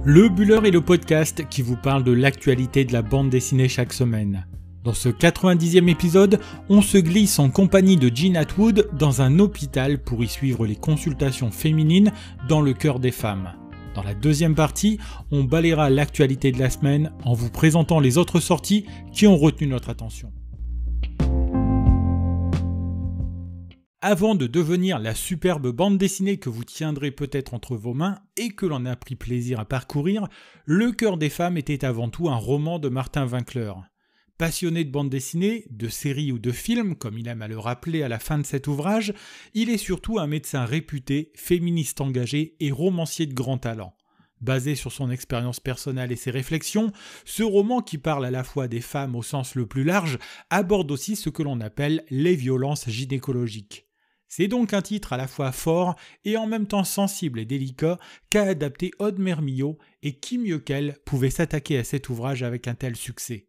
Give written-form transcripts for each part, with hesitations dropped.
Le Buller est le podcast qui vous parle de l'actualité de la bande dessinée chaque semaine. Dans ce 90e épisode, on se glisse en compagnie de Jean Atwood dans un hôpital pour y suivre les consultations féminines dans le cœur des femmes. Dans la deuxième partie, on balayera l'actualité de la semaine en vous présentant les autres sorties qui ont retenu notre attention. Avant de devenir la superbe bande dessinée que vous tiendrez peut-être entre vos mains et que l'on a pris plaisir à parcourir, Le Cœur des femmes était avant tout un roman de Martin Winkler. Passionné de bande dessinée, de séries ou de films, comme il aime à le rappeler à la fin de cet ouvrage, il est surtout un médecin réputé, féministe engagé et romancier de grand talent. Basé sur son expérience personnelle et ses réflexions, ce roman qui parle à la fois des femmes au sens le plus large, aborde aussi ce que l'on appelle les violences gynécologiques. C'est donc un titre à la fois fort et en même temps sensible et délicat qu'a adapté Aude Mermillod, et qui mieux qu'elle pouvait s'attaquer à cet ouvrage avec un tel succès.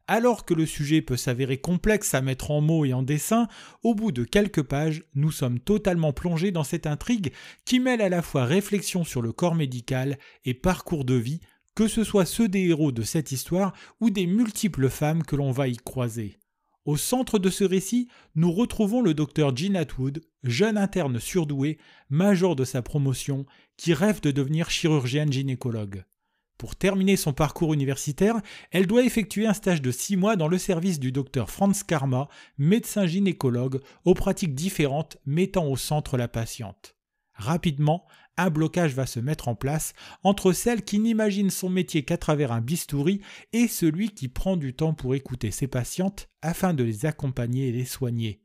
Alors que le sujet peut s'avérer complexe à mettre en mots et en dessin, au bout de quelques pages, nous sommes totalement plongés dans cette intrigue qui mêle à la fois réflexion sur le corps médical et parcours de vie, que ce soit ceux des héros de cette histoire ou des multiples femmes que l'on va y croiser. Au centre de ce récit, nous retrouvons le docteur Jean Atwood, jeune interne surdoué, major de sa promotion, qui rêve de devenir chirurgienne gynécologue. Pour terminer son parcours universitaire, elle doit effectuer un stage de 6 mois dans le service du docteur Franz Karma, médecin gynécologue, aux pratiques différentes mettant au centre la patiente. Rapidement, un blocage va se mettre en place entre celle qui n'imagine son métier qu'à travers un bistouri et celui qui prend du temps pour écouter ses patientes afin de les accompagner et les soigner.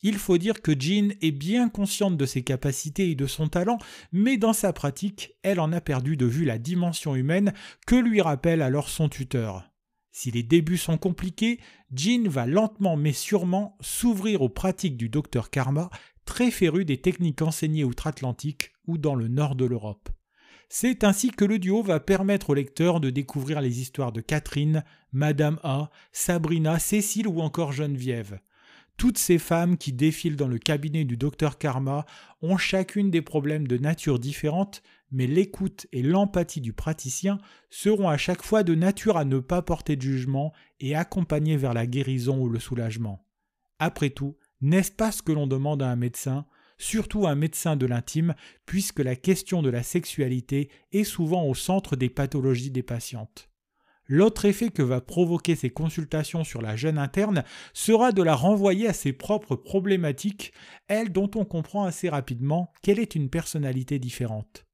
Il faut dire que Jean est bien consciente de ses capacités et de son talent, mais dans sa pratique, elle en a perdu de vue la dimension humaine que lui rappelle alors son tuteur. Si les débuts sont compliqués, Jean va lentement mais sûrement s'ouvrir aux pratiques du docteur Karma, très féru des techniques enseignées outre-Atlantique ou dans le nord de l'Europe. C'est ainsi que le duo va permettre au lecteur de découvrir les histoires de Catherine, Madame A, Sabrina, Cécile ou encore Geneviève. Toutes ces femmes qui défilent dans le cabinet du docteur Karma ont chacune des problèmes de nature différente, mais l'écoute et l'empathie du praticien seront à chaque fois de nature à ne pas porter de jugement et accompagner vers la guérison ou le soulagement. Après tout, n'est-ce pas ce que l'on demande à un médecin, surtout un médecin de l'intime, puisque la question de la sexualité est souvent au centre des pathologies des patientes. L'autre effet que va provoquer ces consultations sur la jeune interne sera de la renvoyer à ses propres problématiques, elle dont on comprend assez rapidement qu'elle est une personnalité différente.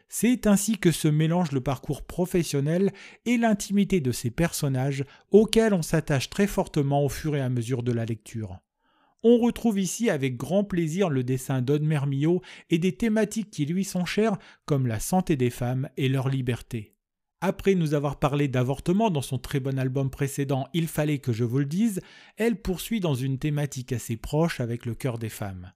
C'est ainsi que se mélange le parcours professionnel et l'intimité de ces personnages auxquels on s'attache très fortement au fur et à mesure de la lecture. On retrouve ici avec grand plaisir le dessin d'Aude Mermillod et des thématiques qui lui sont chères comme la santé des femmes et leur liberté. Après nous avoir parlé d'avortement dans son très bon album précédent « Il fallait que je vous le dise », elle poursuit dans une thématique assez proche avec Le Cœur des femmes.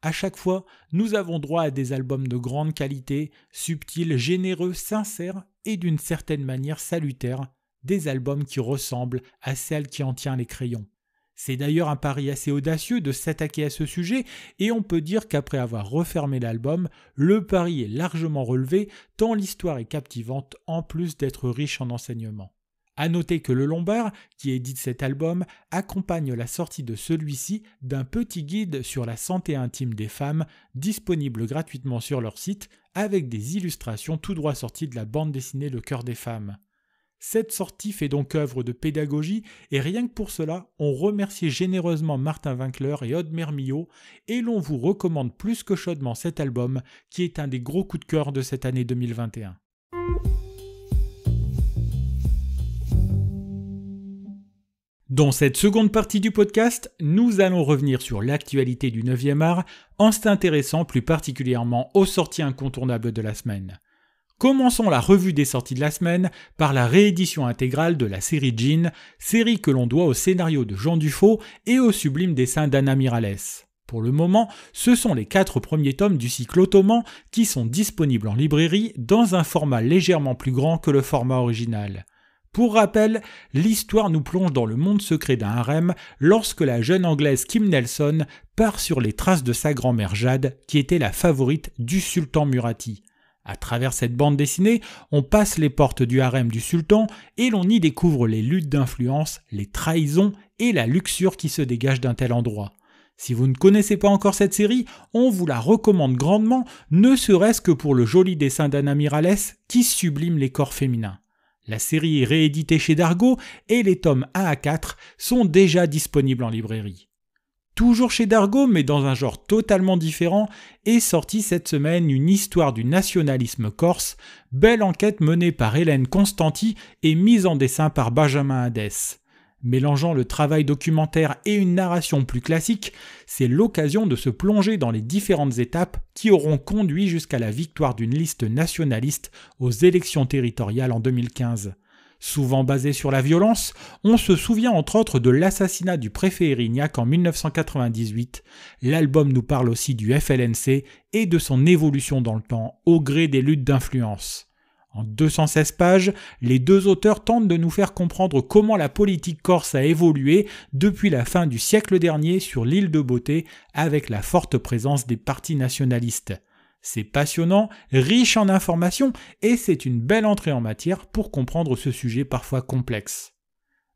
À chaque fois, nous avons droit à des albums de grande qualité, subtils, généreux, sincères et d'une certaine manière salutaires, des albums qui ressemblent à celle qui en tient les crayons. C'est d'ailleurs un pari assez audacieux de s'attaquer à ce sujet et on peut dire qu'après avoir refermé l'album, le pari est largement relevé tant l'histoire est captivante en plus d'être riche en enseignements. À noter que Le Lombard, qui édite cet album, accompagne la sortie de celui-ci d'un petit guide sur la santé intime des femmes, disponible gratuitement sur leur site, avec des illustrations tout droit sorties de la bande dessinée Le Cœur des femmes. Cette sortie fait donc œuvre de pédagogie et rien que pour cela, on remercie généreusement Martin Winkler et Aude Mermillod et l'on vous recommande plus que chaudement cet album qui est un des gros coups de cœur de cette année 2021. Dans cette seconde partie du podcast, nous allons revenir sur l'actualité du 9e art en s'intéressant plus particulièrement aux sorties incontournables de la semaine. Commençons la revue des sorties de la semaine par la réédition intégrale de la série Jean, série que l'on doit au scénario de Jean Dufaux et au sublime dessin d'Anna Miralles. Pour le moment, ce sont les 4 premiers tomes du cycle Ottoman qui sont disponibles en librairie dans un format légèrement plus grand que le format original. Pour rappel, l'histoire nous plonge dans le monde secret d'un harem lorsque la jeune anglaise Kim Nelson part sur les traces de sa grand-mère Jade, qui était la favorite du sultan Murati. À travers cette bande dessinée, on passe les portes du harem du sultan et l'on y découvre les luttes d'influence, les trahisons et la luxure qui se dégage d'un tel endroit. Si vous ne connaissez pas encore cette série, on vous la recommande grandement, ne serait-ce que pour le joli dessin d'Anna Miralles qui sublime les corps féminins. La série est rééditée chez Dargaud et les tomes 1 à 4 sont déjà disponibles en librairie. Toujours chez Dargaud, mais dans un genre totalement différent, est sortie cette semaine une histoire du nationalisme corse, belle enquête menée par Hélène Constanti et mise en dessin par Benjamin Hadès. Mélangeant le travail documentaire et une narration plus classique, c'est l'occasion de se plonger dans les différentes étapes qui auront conduit jusqu'à la victoire d'une liste nationaliste aux élections territoriales en 2015. Souvent basé sur la violence, on se souvient entre autres de l'assassinat du préfet Erignac en 1998. L'album nous parle aussi du FLNC et de son évolution dans le temps au gré des luttes d'influence. En 216 pages, les deux auteurs tentent de nous faire comprendre comment la politique corse a évolué depuis la fin du siècle dernier sur l'île de Beauté avec la forte présence des partis nationalistes. C'est passionnant, riche en informations et c'est une belle entrée en matière pour comprendre ce sujet parfois complexe.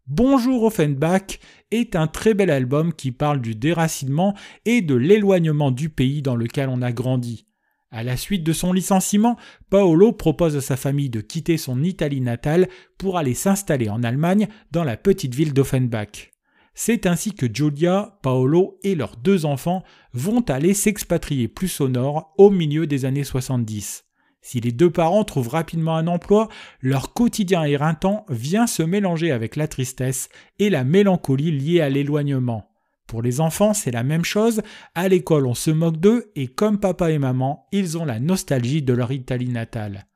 Bonjour Offenbach est un très bel album qui parle du déracinement et de l'éloignement du pays dans lequel on a grandi. À la suite de son licenciement, Paolo propose à sa famille de quitter son Italie natale pour aller s'installer en Allemagne dans la petite ville d'Offenbach. C'est ainsi que Giulia, Paolo et leurs deux enfants vont aller s'expatrier plus au nord au milieu des années 70. Si les deux parents trouvent rapidement un emploi, leur quotidien éreintant vient se mélanger avec la tristesse et la mélancolie liée à l'éloignement. Pour les enfants, c'est la même chose, à l'école on se moque d'eux et comme papa et maman, ils ont la nostalgie de leur Italie natale.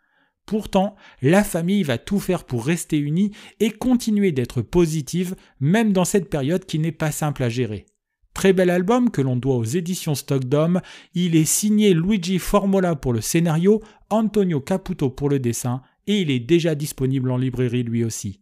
Pourtant, la famille va tout faire pour rester unie et continuer d'être positive, même dans cette période qui n'est pas simple à gérer. Très bel album que l'on doit aux éditions Stockdome, il est signé Luigi Formola pour le scénario, Antonio Caputo pour le dessin et il est déjà disponible en librairie lui aussi.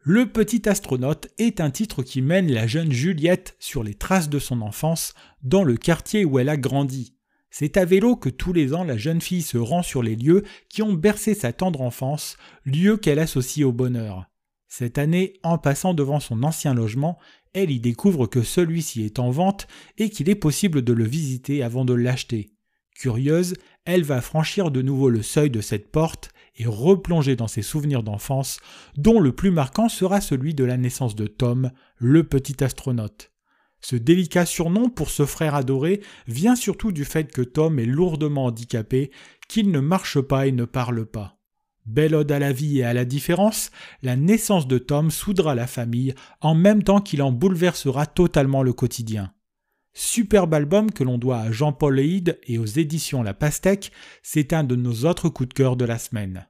Le petit astronaute est un titre qui mène la jeune Juliette sur les traces de son enfance dans le quartier où elle a grandi. C'est à vélo que tous les ans la jeune fille se rend sur les lieux qui ont bercé sa tendre enfance, lieux qu'elle associe au bonheur. Cette année, en passant devant son ancien logement, elle y découvre que celui-ci est en vente et qu'il est possible de le visiter avant de l'acheter. Curieuse, elle va franchir de nouveau le seuil de cette porte et replonger dans ses souvenirs d'enfance, dont le plus marquant sera celui de la naissance de Tom, le petit astronaute. Ce délicat surnom pour ce frère adoré vient surtout du fait que Tom est lourdement handicapé, qu'il ne marche pas et ne parle pas. Belle ode à la vie et à la différence, la naissance de Tom soudera la famille en même temps qu'il en bouleversera totalement le quotidien. Superbe album que l'on doit à Jean-Paul Leide et aux éditions La Pastèque, c'est un de nos autres coups de cœur de la semaine.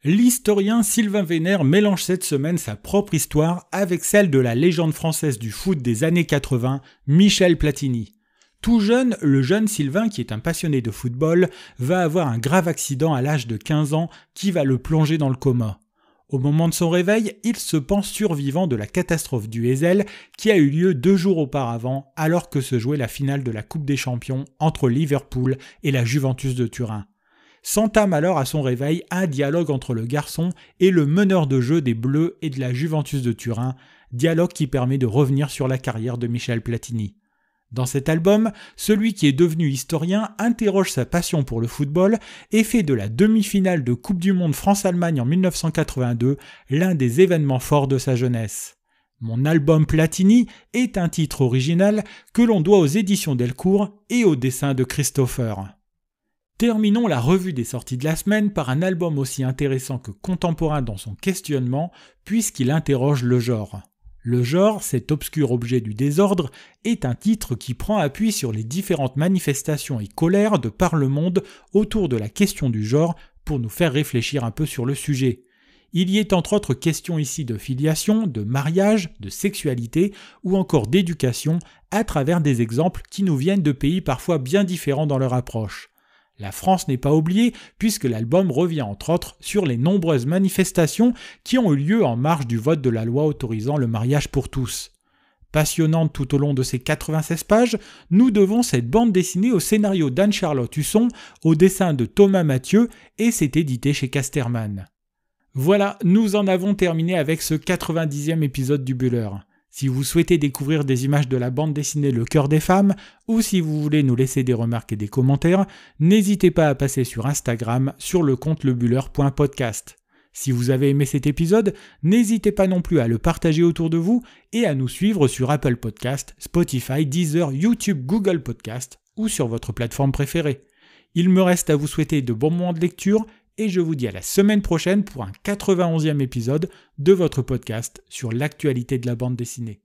L'historien Sylvain Vénère mélange cette semaine sa propre histoire avec celle de la légende française du foot des années 80, Michel Platini. Tout jeune, le jeune Sylvain, qui est un passionné de football, va avoir un grave accident à l'âge de 15 ans qui va le plonger dans le coma. Au moment de son réveil, il se pense survivant de la catastrophe du Heysel qui a eu lieu 2 jours auparavant alors que se jouait la finale de la Coupe des Champions entre Liverpool et la Juventus de Turin. S'entame alors à son réveil un dialogue entre le garçon et le meneur de jeu des Bleus et de la Juventus de Turin, dialogue qui permet de revenir sur la carrière de Michel Platini. Dans cet album, celui qui est devenu historien interroge sa passion pour le football et fait de la demi-finale de Coupe du Monde France-Allemagne en 1982 l'un des événements forts de sa jeunesse. Mon album Platini est un titre original que l'on doit aux éditions Delcourt et au dessin de Christopher. Terminons la revue des sorties de la semaine par un album aussi intéressant que contemporain dans son questionnement puisqu'il interroge le genre. Le genre, cet obscur objet du désordre, est un titre qui prend appui sur les différentes manifestations et colères de par le monde autour de la question du genre pour nous faire réfléchir un peu sur le sujet. Il y est entre autres question ici de filiation, de mariage, de sexualité ou encore d'éducation à travers des exemples qui nous viennent de pays parfois bien différents dans leur approche. La France n'est pas oubliée puisque l'album revient entre autres sur les nombreuses manifestations qui ont eu lieu en marge du vote de la loi autorisant le mariage pour tous. Passionnante tout au long de ses 96 pages, nous devons cette bande dessinée au scénario d'Anne-Charlotte Husson, au dessin de Thomas Mathieu et c'est édité chez Casterman. Voilà, nous en avons terminé avec ce 90e épisode du Buller. Si vous souhaitez découvrir des images de la bande dessinée Le Cœur des Femmes, ou si vous voulez nous laisser des remarques et des commentaires, n'hésitez pas à passer sur Instagram sur le compte lebuller.podcast. Si vous avez aimé cet épisode, n'hésitez pas non plus à le partager autour de vous et à nous suivre sur Apple Podcast, Spotify, Deezer, YouTube, Google Podcast ou sur votre plateforme préférée. Il me reste à vous souhaiter de bons moments de lecture et je vous dis à la semaine prochaine pour un 91e épisode de votre podcast sur l'actualité de la bande dessinée.